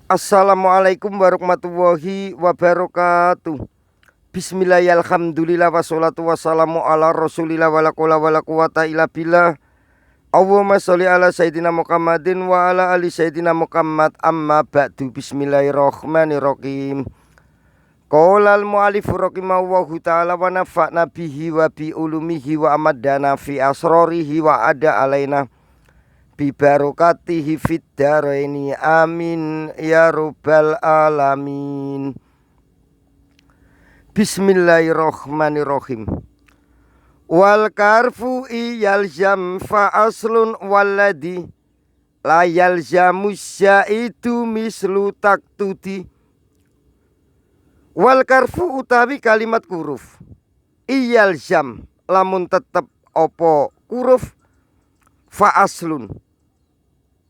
Assalamualaikum warahmatullahi wabarakatuh. Bismillahirrahmanirrahim. Alhamdulillah wassalatu wassalamu ala rasulillah wala quwwata wala quwwata illa billah. Allahumma sholli ala sayyidina Muhammadin wa ala ali sayyidina Muhammad, amma ba'du. Bismillahirrahmanirrahim. Qala al-mu'allif rahimahullahu ta'ala wa nafa'na bihi wa bi ulumihi wa amadana fi asrarihi wa ada alaina bi barokatihi fid dharaini amin ya rabbal alamin. Bismillahirrahmanirrahim. Wal karfu yalzam fa aslun walladhi la yalzamu syaitu mislu taktudi. Wal karfu utawi kalimat huruf iyalzam lamun tetep opo huruf fa aslun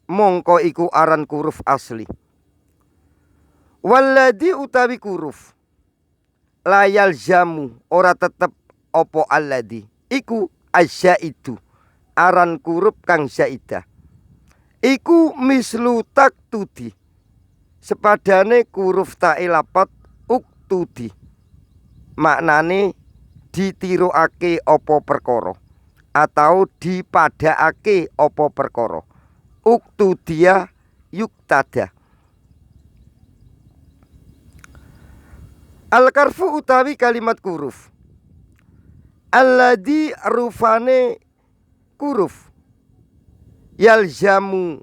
mongko iku aran huruf asli. Walladhi utawi huruf layal jamu ora tetep opo alladhi iku asyaitu aran huruf kang zaidah. Iku mislu taktudi sepadane huruf ta'i lapat uktudi, maknane ditiruake opo perkara atau dipadhaake opo perkara. Uktudia yuktada. Al-karfu utawi kalimat huruf alladhi rufane huruf yalzamu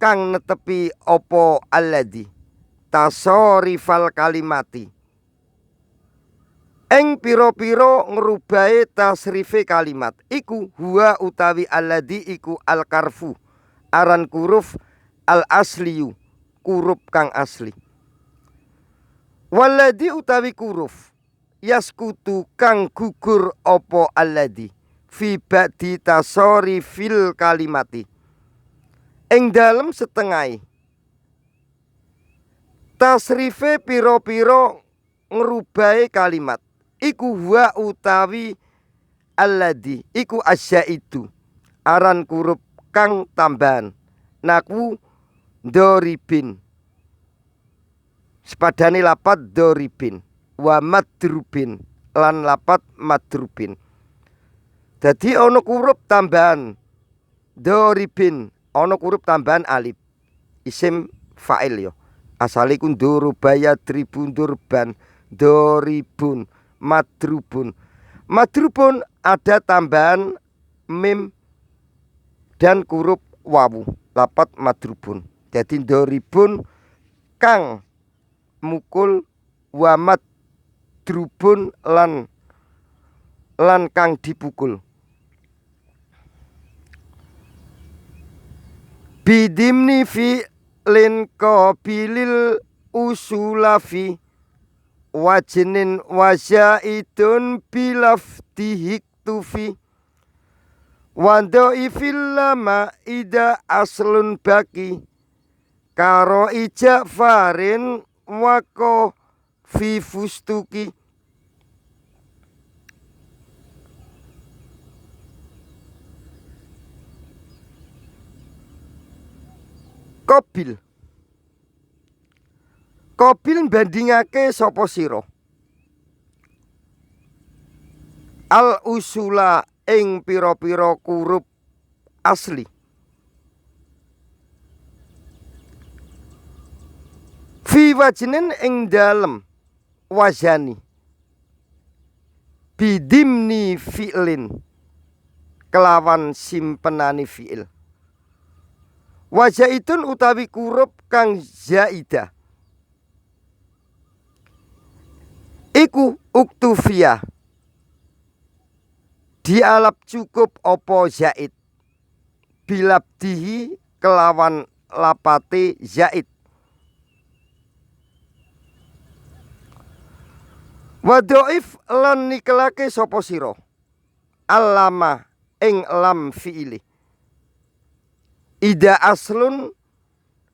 kang netepi opo alladhi tasarifal kalimati ing pira-pira ngrubahe tasrife kalimat. Iku huwa utawi alladhi iku al-karfu aran huruf al-asliyu huruf kang asli. Walladhi utawi huruf yaskutu kang gugur opo alladhi fi ba'di tasarifil kalimati ing dalem setengah tasrife pira-pira ngrubahe kalimat. Iku huwa utawi alladhi iku asyaitu aran huruf kang tambahan naku doribin sepadane lapat doribin wa madrubin lan lapat madrubin. Dadi ana huruf tambahan doribin, ana huruf tambahan alif isim fa'il ya. Asale ku durubaya tribun durban doribun madrubun. Madrubun ada tambahan mim dan huruf wawu lapat madrubun. Jadi doribun kang mukul wa madrubun lan kang dipukul. Bidimni fi lin qabilil usulafi wajnin wasyaidun bilafdihik tufi Wando'ifil lama ida aslun baki karo ija farin wako fi fustuki. Kobil bandingake sapa sira al usula ing pira-pira huruf asli fi wajnin ing dalem wazani bidimni fi'lin kelawan simpenani fi'il wajaitun utawi huruf kang zaidah iku uktufia dialap cukup opo zaid bilabdihi kelawan lapate zaid. Wadoif lan nikelake sapa sira alama ing lam fi'ili ida aslun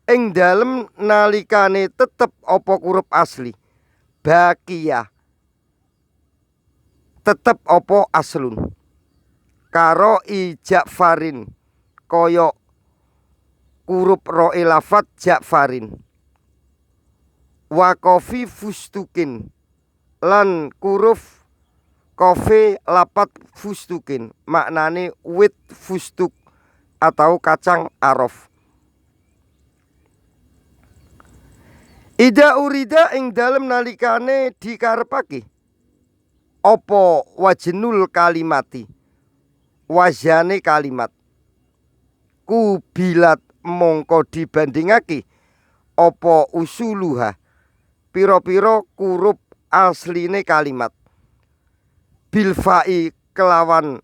ing dalem nalikane tetep opo huruf asli bakia tetep opo aslun karo ija'farin koyok huruf ro'e lafat Ja'farin Wakofi fustukin lan kuruf kofe lapat fustukin, maknane wit fustuk atau kacang arof. Ida urida ing dalem nalikane dikarepake apa wajnul kalimati, wajane kalimat, kubilat mongko dibandingake apa usuluha, pira-pira kurup asline kalimat, bilfai kelawan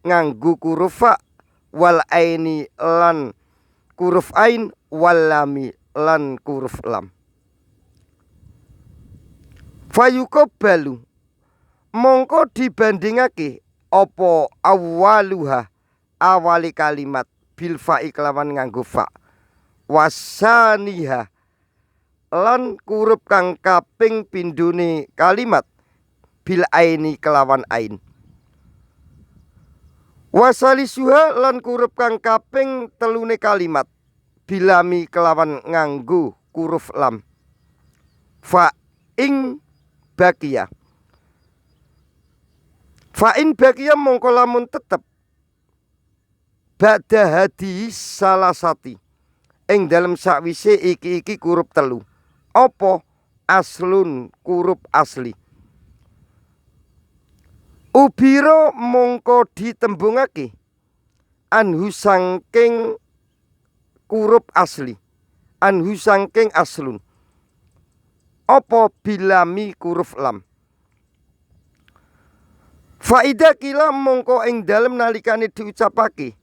nganggo kuruf fa, wal aini lan kuruf ain, wal lami lan kuruf lam. Fayuqabbalu mongko dibandingake apa awwaluha, awali kalimat, bil fa'i kelawan nganggo fa, wasaniha lan kurup kang kaping pindune kalimat, bil aini kelawan ain, wasalisuha lan kurup kang kaping telune kalimat, bilami kelawan nganggo kuruf lam. Fa ing bakia, fa in bakia mongko lamun tetep ba'da hadi salasati ing dalem sakwise iki kurup telu, apa aslun kurup asli, ubiro mongko ditembungake anhu sangking kurup asli, anhu sangking aslun, apa bilami kuruf lam. Faida kila mongko ing dalem nalikane diucapake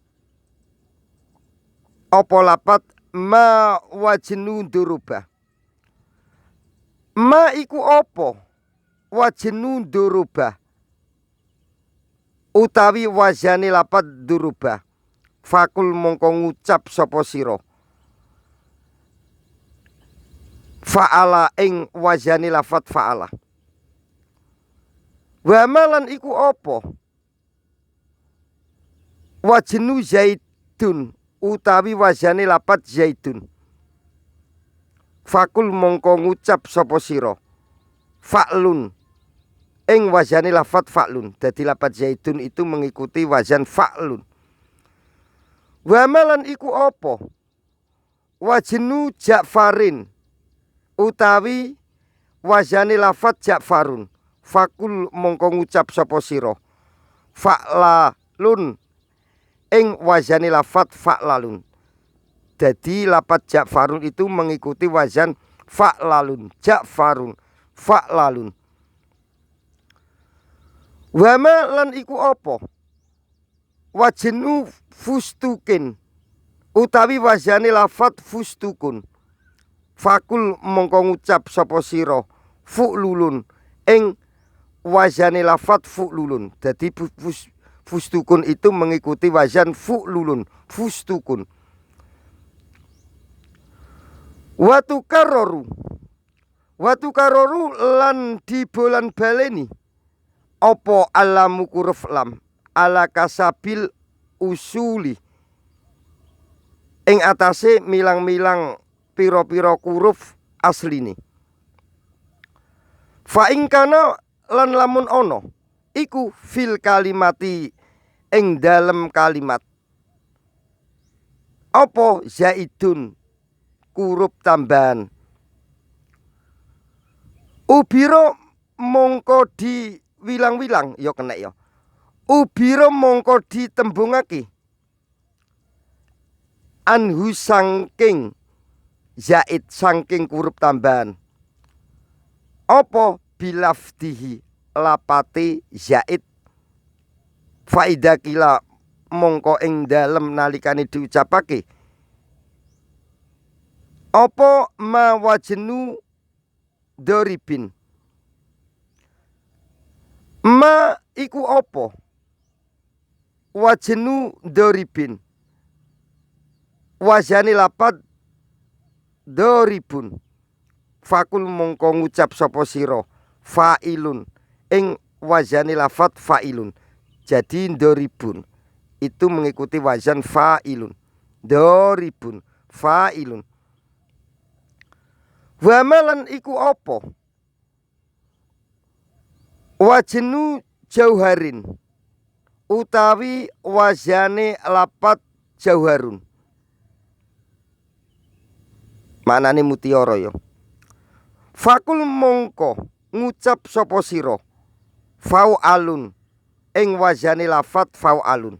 apa lapat ma wajnu duruba, ma iku apa wajnu duruba utawi wazane lapat duruba, fakul mongko ngucap sapa sira fa'ala ing wazane lafat fa'ala. Wa malan iku apa wajnu zaidun utawi wazane lapat zaidun, fakul mongko ngucap sapa sira fa'lun ing wazane lafat fa'lun. Dadi lapat zaidun itu mengikuti wazan fa'lun. Wa malan iku apa wajnu Ja'farin utawi wazane lafat Ja'farun, fakul mongko ngucap sapa sira fa'lalun ing wazane lafat fa'lalun. Dadi lapat Ja'farun itu mengikuti wazan fa'lalun, Ja'farun, fa'lalun. Wama lan iku apa wajnu fustukin utawi wazane lafat fustukun, fakul mongko ngucap sapa sira fu'lulun ing wazane lafat fu'lulun. Dadi fustukun itu mengikuti wazan fu'lulun, fustukun. Watu karoru lan dibolan baleni apa alamu kuruf lam ala kasabil usuli ing atase milang-milang pira-pira kuruf asline. Fa ing kana lan lamun ana iku fil kalimati ing dalem kalimat apa zaidun kurup tambahan, ubiro mongko diwilang-wilang ya kena ya, ubiro mongko ditembungake anhu sangking zaid sangking kurup tambahan, apa bilafdihi lapate zaid, faida kila mongko ing dalem nalikane diucapake apa ma wajnu doribin, ma iku apa wajnu doribin, wazane lapat doribun, fakul mongko ngucap sapa sira fa'ilun ing wazane lafat fa'ilun. Jadi doribun itu mengikuti wazan fa'ilun, doribun fa'ilun. Wamalan iku apa? Wajenu jauharin utawi wazane lapat jauharun. Manane mutiara ya. Fakul mongko ngucap sapa sira fau alun ing wazane lafat fau alun.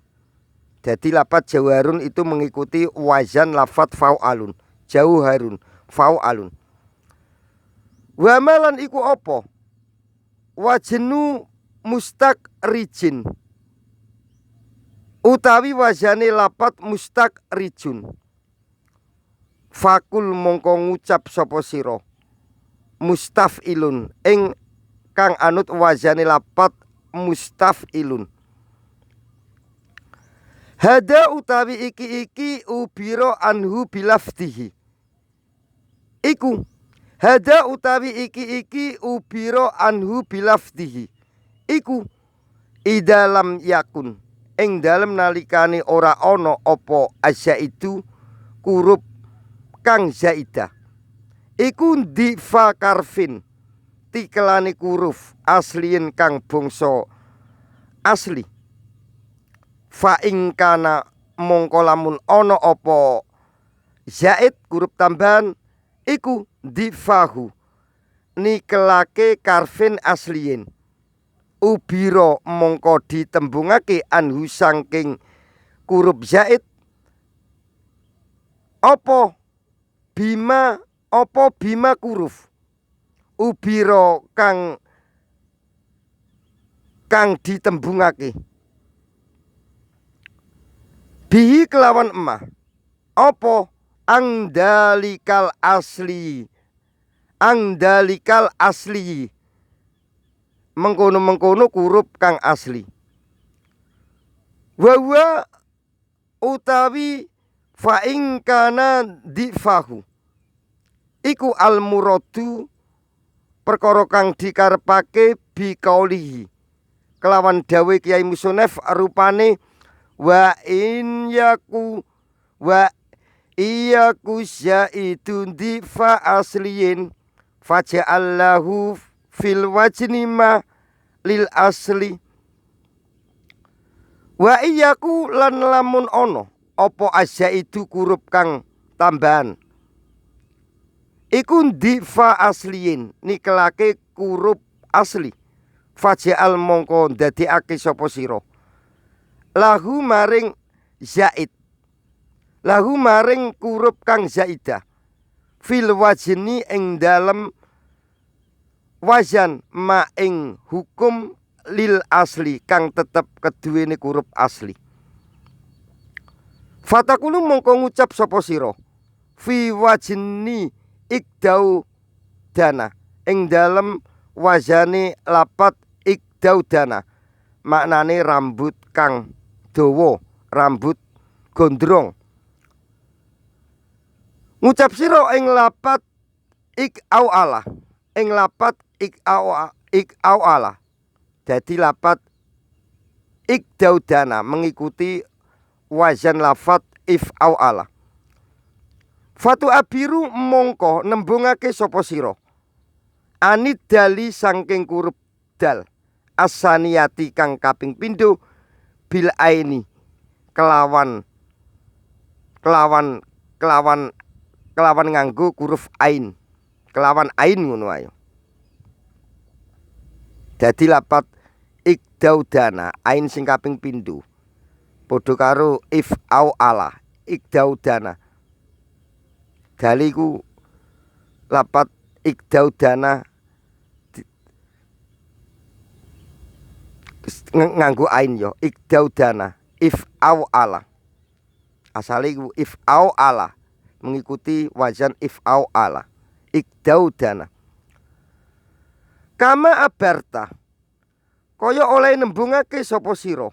Jadi lafat jauharun itu mengikuti wazan lafat fau alun. Jauharun fau alun. Wamalan iku apa? Wajenu mustaq rijin utawi wazane lapat mustaq rijun. Fakul mongko ngucap sapa sira mustafilun ing kang anut wazane lapat mustafilun. Hada utawi iki ubiro anhu bilafdihi. Iku hada utawi iki ubiro anhu bilafdihi. Iku idalam yakun ing dalem nalikane ora ana apa asya itu kurup kang zaidah. Iku difa karfin tikelane kuruf asliin kang bangsa asli. Fa ing kana mongko lamun ana apa zaid kurup tambahan iku difahu nikelake karfin asliin. Ubiro mongko ditembungake anhu saking kurup zaid apa bima kuruf ubiro kang ditembungake bihi kelawan emah apa angdalikal asli mengkono kurup kang asli. Wa utawi fa ing kana difahu iku al muradu perkara kang dikarepake bi kaulihi kelawan dawe Kiai Musonef rupane wa iyaku syaitun difa asliyin faja'allahu fil wajni ma lil asli. Wa iyaku lan lamun ono apa asya itu kurup kang tambahan iku difa asliyin nikelake kurup asli faja'al mongko ndadekake sapa sira lahu maring zaid lahu maring kurup kang zaidah fil wajni ing dalem wazan ma ing hukum lil asli kang tetep keduwene kurup asli. Fatakulu mongko ngucap sapa sira fi wajni ikdau dana ing dalem wazane lapat ikdau dana maknane rambut kang dawa rambut gondrong. Ngucap sira ing lapat ik au ala ing lapat ik au ala. Jadi lapat ik daudana mengikuti wazan lafat if au ala. Fatu abiru mongko nembungake sapa sira anid dali saking kurup dal asaniyati kang kaping pindho bil aini kelawan nganggo huruf ain kelawan ain ngono ayo. Dadi lapat ikdaudana ain sing kaping pindho padha karo if au ala ikdaudana daliku lapat ikdaudana nganggo ain yo ikdaudana if au ala asale iku if au ala mengikuti wazan if au ala ikdaudana kama abarta kaya oleh nembungake sapa sira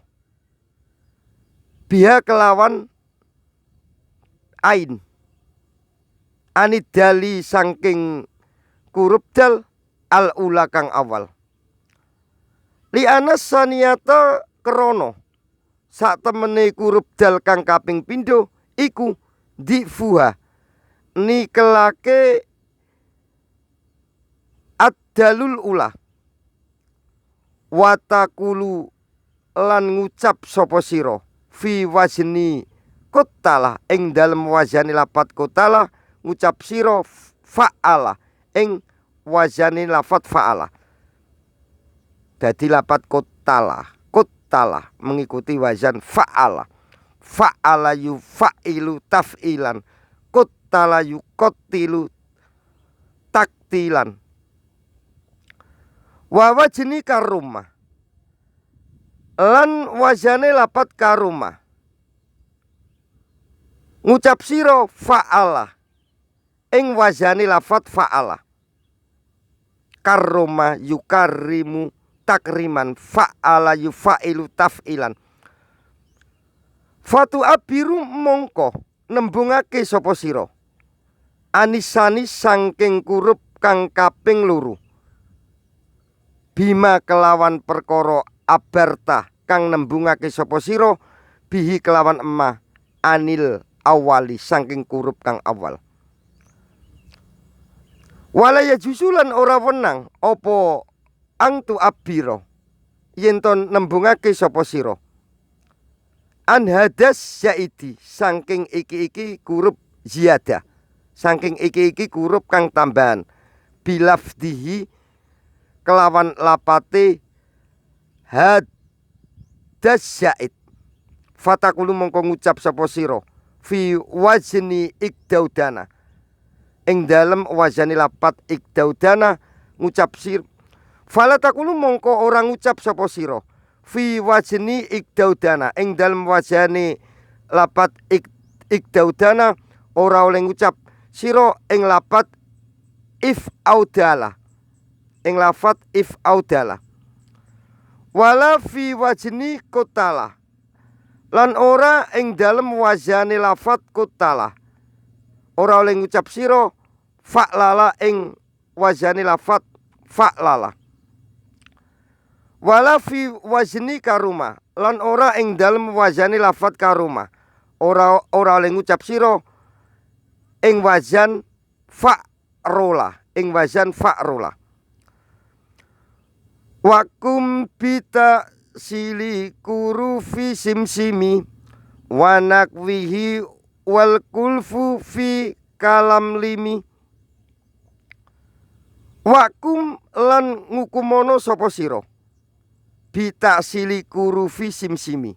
biha kelawan ain anidali saking kurup dal al ula kang awal li anas saniyata krono sak temene kurup dal kang kaping pindho iku difuha nikelake ad-dalul ula watakulu lan ngucap sapa sira fi wazni kotala ing dalem wazani lafat kotala ngucap sira fa'ala ing wazani lafat fa'ala. Dadi lafat kotala mengikuti wazan fa'ala. Fa'ala yufa'ilu taf'ilan, kotala yuqtilu taktilan. Wa wajni karumah lan wazane lapat karumah ngucap sira fa'ala ing wazane lafat fa'ala. Karumah yukarimu takriman, fa'ala yufa'ilu taf'ilan. Fatu abiru mongko nembungake sapa sira anisani saking kurup kang kaping loro bima kelawan perkara abarta kang nembungake sapa sira bihi kelawan emah anil awali saking kurup kang awal. Walaya jusulan ora wenang apa angtu abiro yen to nembungake sapa sira an hadas zaidi saking iki kurup ziyadah, saking iki kurup kang tambahan bilafdihi kelawan lapate hadas zaid. Fatakulu mongko ngucap sapa sira fi wazni ikdaudana ing dalem wazani lapat ikdaudana ngucap sir. Fala takulu mongko ora ngucap sapa sira fi wazni ikdaudana ing dalem wazani lapat ikdaudana ora oleh ngucap sira ing lapat if audala ing lafat if audala. Wala fi wazni kotala lan ora ing dalem wazani lafat kotala ora oleh ngucap sira fa'lala ing wazani lafat fa'lala. Wala fi wazni karuma lan ora ing dalem wazani lafat karuma ora oleh ngucap sira ing wazan fa'rola ing wazan fa'rola. Wakum bita sili kurufi simsimi wanakwihi wal kulfu fi kalam limi. Wakum lan ngukumono sapa sira bita sili kurufi simsimi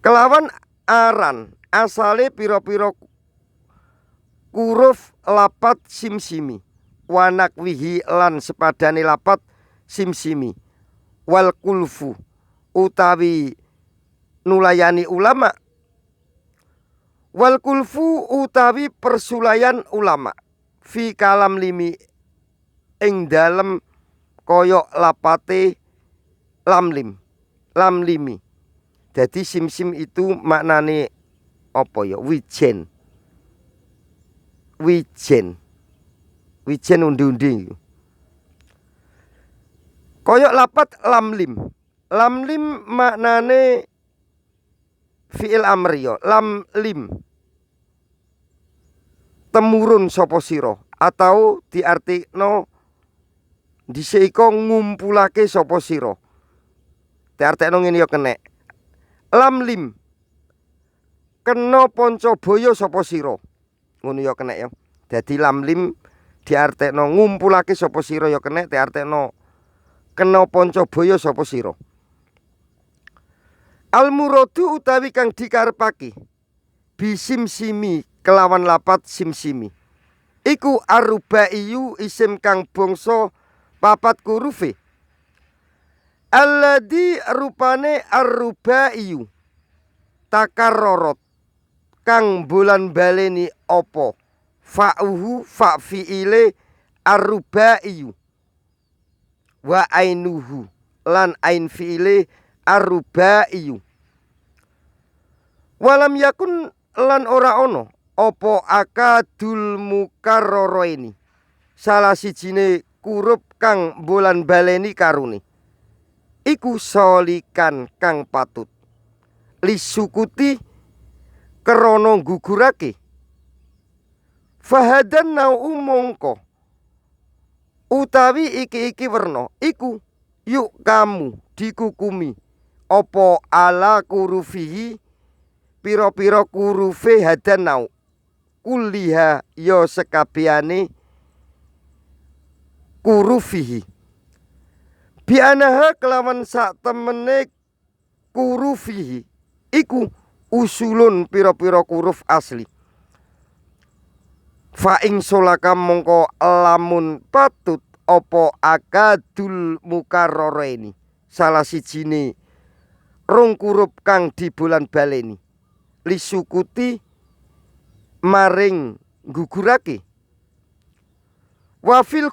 kelawan aran asale pira-pira kuruf lapat simsimi wanakwihi lan sepadane lapat simsimi wal kulfu utawi nulayani ulama wal kulfu utawi persulayan ulama fi kalam limi ing dalem koyok lapate lamlim lamlimi. Jadi simsim itu maknane apa ya? Wijen undi-undi. Koyok lapat lamlim. Lamlim maknane fi'il amri ya. Lamlim temurun sapa sira atau diartikno dhisik iko ngumpulake sapa sira. Diartekno ngene ya kenek. Lamlim kena panca baya sapa sira. Ngono ya kenek ya. Dadi lamlim diartekno ngumpulake sapa sira ya kenek, diartekno kena panca baya sapa sira. Al muradu utawi kang dikarepake bisimsimi kelawan lapat simsimi iku arubaiyu isim kang bangsa papat kurufe alladzi rupane arubaiyu takarrorot kang bulan baleni apa fa'uhu fa fi'ile arubaiyu wa ainuhu lan ain fi'ile arubaiyu walam yakun lan ora ono apa akadul mukarrara ini salah sijine kurup kang bulan baleni karuni iku solikan kang patut lisukuti krana gugurake fahadan nau mongko utawi iki werna iku yuk kamu dikukumi apa ala kurufihi pira-pira kurufe hadanau kuliha ya sekabehane kurufihi bianaha kelawan sak temene kurufihi iku usulun pira-pira kuruf asli. Fa ing solaka mongko lamun patut apa akadul mukarraraini salah sijine rong kuruf kang dibolan baleni lisukuti maring gugurake wafil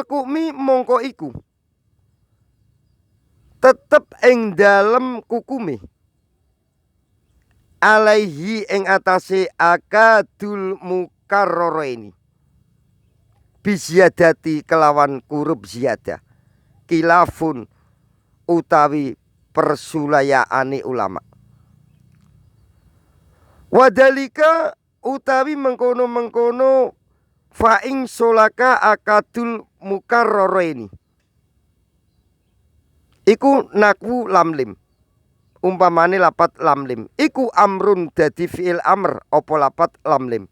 hukmi mongko iku tetep ing dalem kukume alaihi ing atase akadul mukarraraini biziyadati kelawan kurub ziyadah kilafun utawi persulayaane ulama wadalika utawi mengkono-mengkono fa ing solaka akadul mukarraraini iku nakwu lamlim umpamane lapat lamlim iku amrun dadi fi'il amr apa lapat lamlim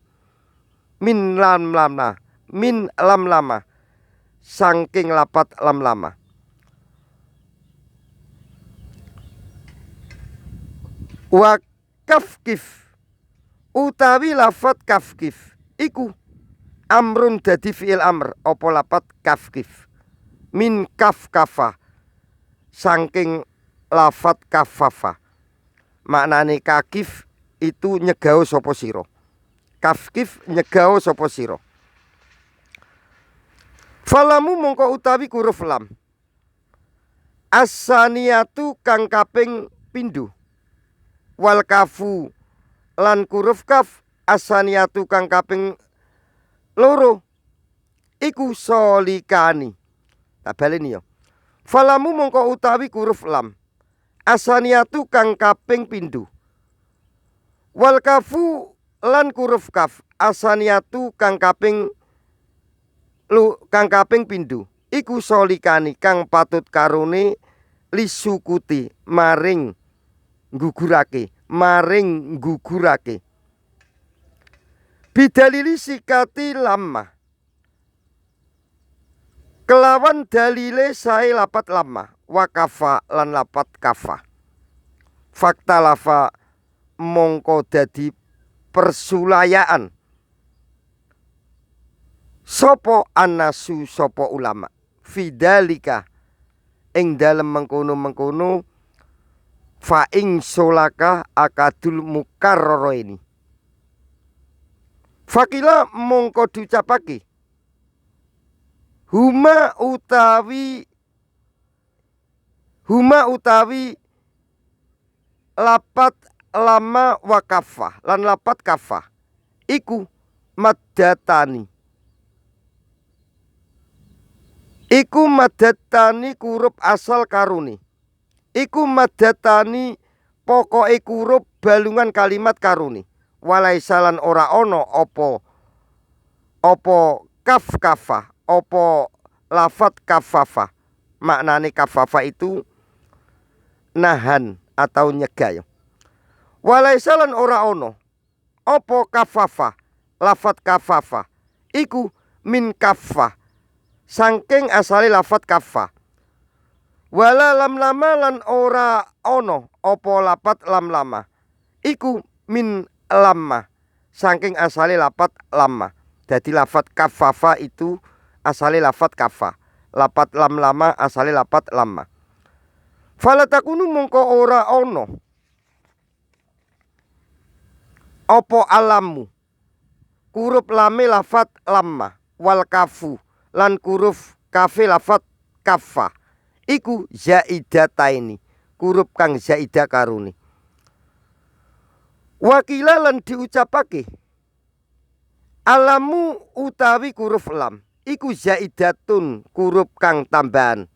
min lamlama saking lapat lamlama wa kafkif utawi lafat kafkif iku amrun dadi fi'il amr apa lapat kafkif min kafkafa saking lafat kafafa maknane kakif itu nyegao sapa sira kafkif nyegao sapa sira falamu mongko utawi kuruf lam as-saniyatu kang kaping pindho wal kafu lan kuruf kaf as-saniyatu kang kaping loro iku solikani tak baleni yo falamu mongko utawi kuruf lam asaniyatu kang kaping pindho wal kafu lan kuruf kaf asaniyatu kang kaping pindho iku solikani kang patut karone lisukuti maring gugurake bidalili sikati lamma kelawan dalile sae lapat lamma wakafa lan lapat kafa fakta lafa mongko dadi persulayaan sopo anasu sopo ulama fidalika ing dalem mengkono fa ing solaka akadul mukarraraini fakila mongko diucapake huma utawi lapat lama wakafa lan lapat kafa iku maddatani kurup asal karuni iku maddatani pokoke kurup balungan kalimat karuni walaisalan ora ono opo kaf kafa opo lafat kafafa maknane kafafa itu nahan atau nyegah walaisalan ora ono opo kafafa lafat kafafa iku min kafa saking asale lafat kafa wala lam lama lan ora ono opo lafat lam lama iku min lamma saking asale lafat lamma jadi lafat kafafa itu asale lafat kafa lapat lam lama asale lapat lamma fala takunu mongko ora ono opo alamu kuruf lame lafat lamma wal kafu lan kuruf kafe lafat kafa iku zaidataini kuruf kang zaidah karuni wakila lan diucapake alamu utawi kuruf lam iku zaidatun kuruf kang tambahan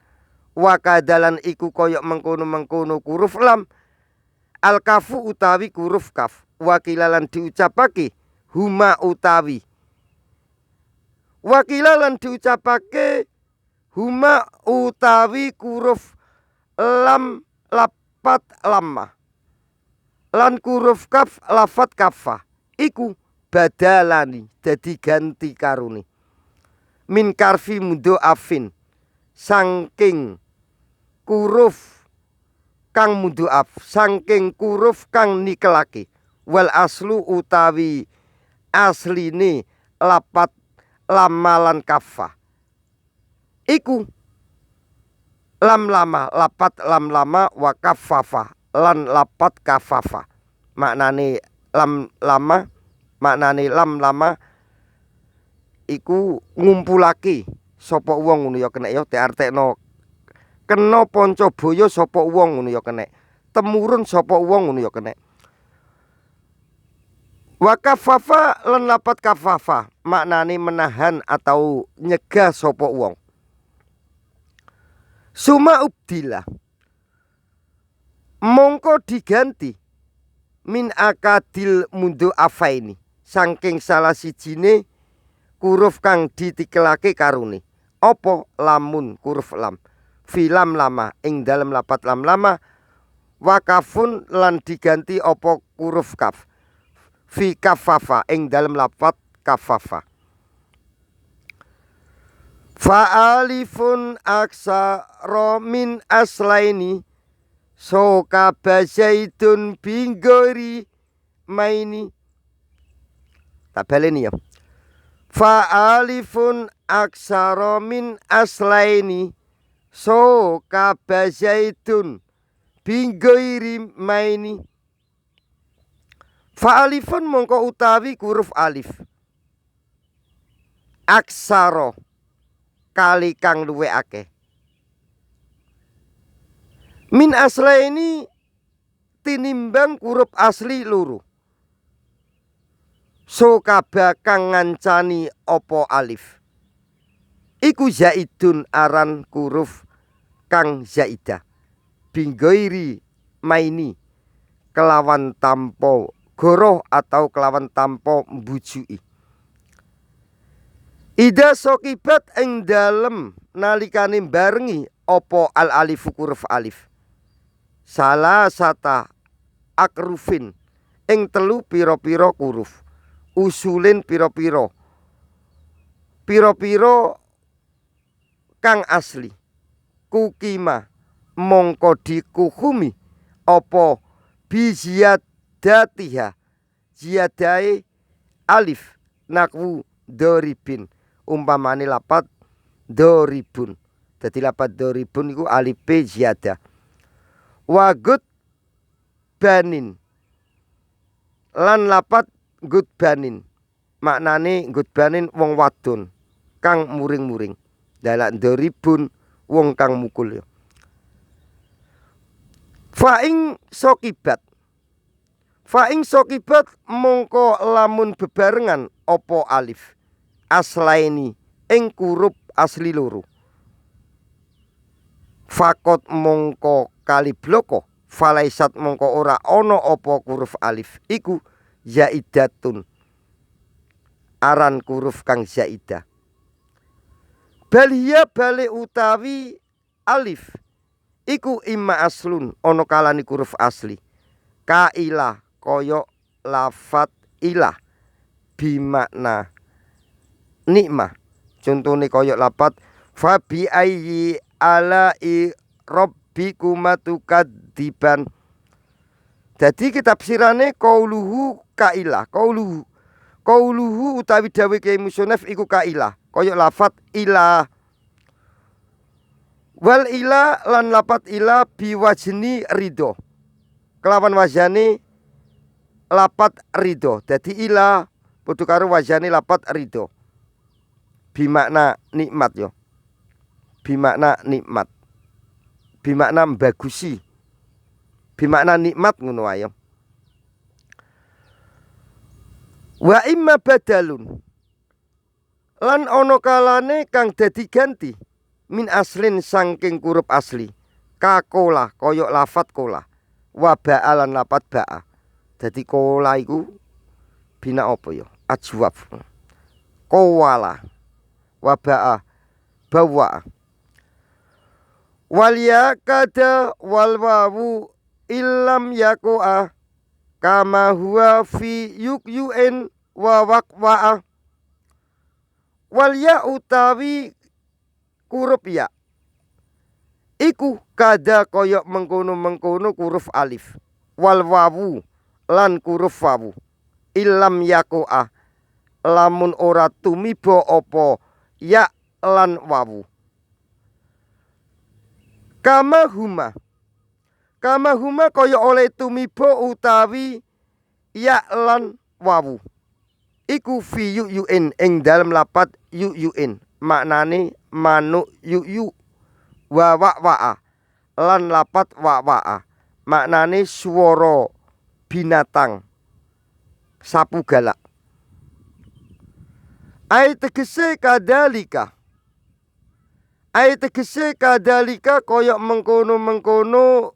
wakadalan iku koyok mengkono kuruf lam al kafu utawi kuruf kaf wakilalan diucapake huma utawi. Wakila lan diucapake huma utawi huruf lam lapat lamma lan huruf kaf lafat kafa iku badalani dadi ganti karuni min karfi mudo afin saking huruf kang mudo af saking huruf kang nikelake wal aslu utawi asline lapat lamalan kafa iku lam lama lapat lam lama wa kafafa lan lapat kafafa maknane lam lama maknane lam lama iku ngumpulake sapa wong ngono ya kena ya diartekno kena panca baya sapa wong ngono ya kena temurun sapa wong ngono ya kena wa kafafa lan lapat kafafa maknane menahan atau nyegah sapa wong. Suma ubdila mongko diganti min akadil mundu afaini saking salah sijine huruf kang ditikelake karune apa lamun huruf lam filam lama ing dalem lapat lam lama wakafun lan diganti apa huruf kaf fi kafafa ing dalem lapat kafafa fa'alifun aksara min aslaini soka basaidun binggori maini tak baleni ya fa'alifun aksara min aslaini soka basaidun binggori maini fa'alifun mongko utawi huruf alif aksara kali kang luwe akeh min aslaini tinimbang huruf asli loro so kabeh kang ngancani apa alif iku zaidun aran huruf kang zaidah binggoiri maini kelawan tampo goroh atau kelawan tampo mbujui. Ida sokibat ing dalem nalikane barengi opo al alifu huruf alif salah sata akrufin ing telu piro-piro huruf usulin piro-piro kang asli kukima mongko dikuhumi opo biziyadatiha ziyadai alif nakwu doribin umpamane lapat doribun dadi lapat doribun iku alif b ziyadah wagut banin lan lapat gut banin maknane gut banin wong wadon kang muring-muring dalak doribun wong kang mukul ya fa'ing sokibat mongko lamun bebarengan opo alif aslaini ing huruf asli loro fakot mongko kali bloko falaisat mongko ora ono opo huruf alif iku zaidatun aran huruf kang zaidah balhiya bali utawi alif iku imma aslun ono kalani huruf asli kailah koyok lafat ilah bimakna nikmah contone koyok lapat fa bi ayyi ala'i rabbikuma tukadziban dadi kitab sirane qauluhu kailah qauluhu utawi dawuh Kyai Musonef iku kailah koyok lafat ilah wal ilah lan lapat ilah biwajni ridho kelawan wajane lapat ridho dadi ilah padha karo wajane lapat ridho bimakna nikmat yo bimakna nikmat bimakna bagusi bimakna nikmat ngono ayo wa imma badalun lan ono kalane kang dadi ganti min aslin saking huruf asli kakola koyok lafat kola wa ba'alan lapat ba'a dadi kola iku bina apa ya ajwaf, qawala wa ba'a bawa. Wal ya kada wal wawu illam yaku'a kama huwa fi yu'en wa waqwa'a. Wal ya utawi huruf ya iku kada koyok mengkono huruf alif, wal wawu lan huruf wawu illam yaku'a lamun ora tumiba apa ya lan wawu. Kama huma kaya oleh tumiba utawi ya lan wawu iku fi yu'en ing dalem lapat yu'en maknane manuk yu'yu, wa wa'wa'a lan lapat wa'wa'a maknane swara binatang sapu galak. Ai tegese kadalika koyok mengkono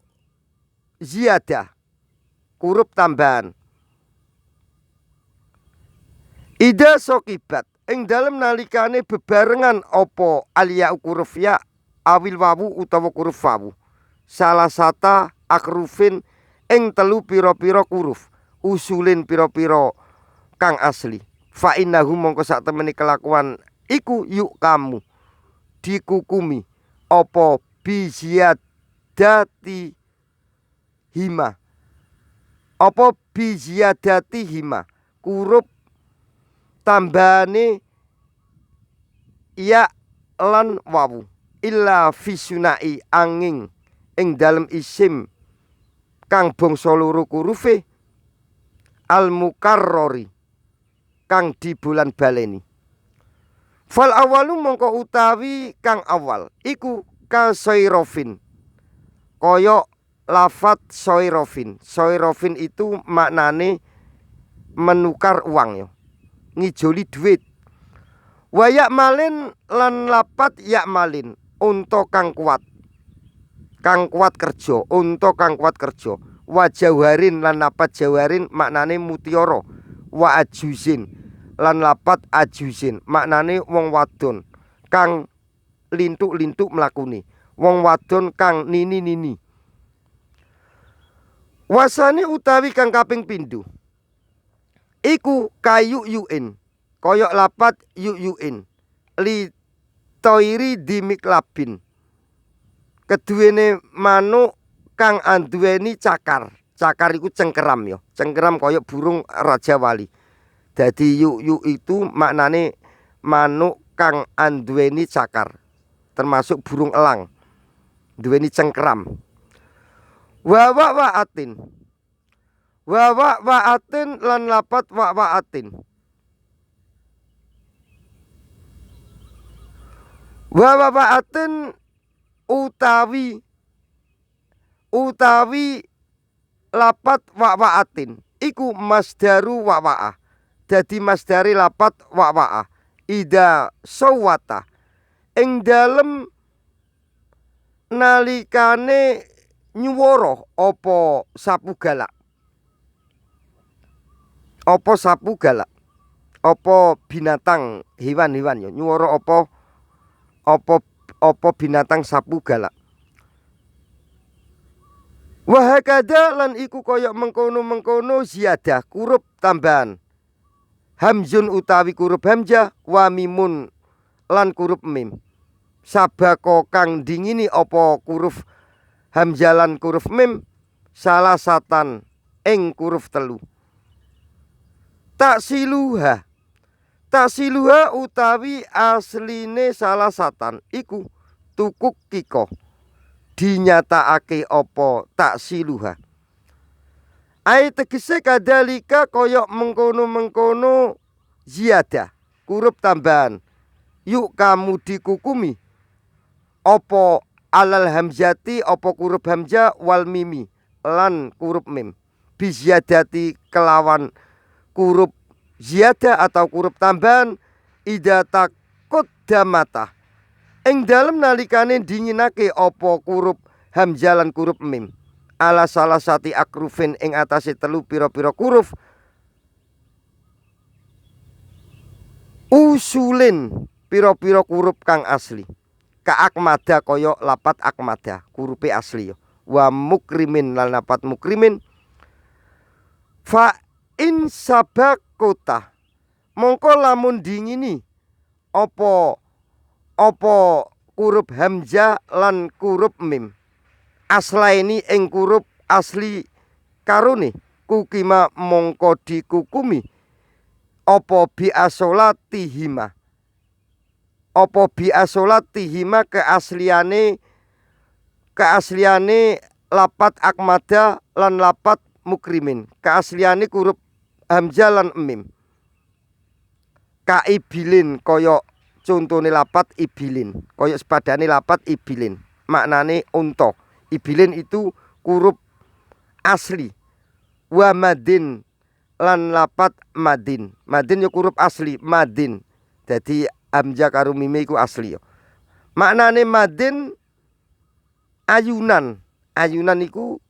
ziyadah huruf tambahan. Ida sokibat ing dalem nalikane bebarengan opo alia huruf ya awil wawu utawa huruf wawu salah sata akrufin ing telu pira-pira huruf usulin pira-pira kang asli. Fa innahu mongko sak temeni kelakuan iku yuk kamu dikukumi apa biziyadati hima, apa biziyadati hima huruf tambahane ya lan wawu illa fisunai angin ing dalem isim kang bangsa loro hurufe al mukarrori kang dibulan baleni. Fal awalu mongko utawi kang awal iku kasoirofin koyok lafat soirofin. Soirofin itu maknane menukar uang yo, ngijoli duit. Wayak malin lan lapat yak malin unta kang kuat kerja, unta kang kuat kerja. Wa jawarin lan lapat jawarin maknane mutiara. Wa ajuzin lan lapat ajuzin maknane wong wadon kang lintuk-lintuk mlakune, wong wadon kang nini-nini. Wasane utawi kang kaping pindho iku kayu yu'in koyok lapat yu'in li toiri dimiklabin keduwene manuk kang anduweni cakar iku cengkeram yo, cengkeram koyok burung raja wali. Dadi yu itu maknane manuk kang anduweni cakar termasuk burung elang duweni cengkeram. Wa wa'atin lan lapat wa'atin. Wa wa'atin utawi lapat wa'atin iku masdaru wa'wa'ah. Dadi masdari lapat wa'wa'ah ida sawata ing dalem nalikane nyuwara apa sapu galak, apa binatang hewan-hewan ya nyuwara apa binatang sapu galak. Wahakada lan iku koyok mengkono ziyadah huruf tambahan hamzun utawi huruf hamzah wa mimun lan huruf mim sabako kang dingini apa huruf hamzah lan huruf mim salah satan ing huruf telu. Taksiluha utawi asline salah satan iku tukuk kiko dinyatakake apa taksiluha. Ai tegese kadalika koyok mengkono ziyadah huruf tambahan yuk kamu dikukumi apa alal hamzati apa huruf hamzah wal mimi lan huruf mim biziyadati kelawan huruf ziyadah atau huruf tambahan ida takut damata ing dalem nalikane dinginake apa huruf hamzah lan huruf mim ala salah sati akrufin ing atase telu pira-pira huruf usulin pira-pira huruf kang asli. Ka akmada kaya lapat akmada, hurufe asli. Wa mukrimin lan lapat mukrimin. Fa in sabakota mongko lamun dingini apa huruf hamzah lan huruf mim aslaini ing huruf asli karone kukima mongko dikukumi apa bi asolatihima keasliane lapat akmada lan lapat mukrimin keasliane huruf hamzah lan mim ka ibilin kaya contone lapat ibilin kaya sepadane lapat ibilin maknane unta. Ibilin itu huruf asli. Wa madin lan lapat madin. Madin ya huruf asli madin. Jadi hamzah karo mime iku asli ya. Maknane madin ayunan. Ayunan iku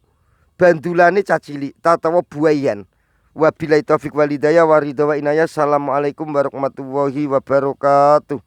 bandulane cacili tatawa buayan. Wabillahi taufik walhidayah wa ridha wa inayah. Assalamualaikum warahmatullahi wabarakatuh.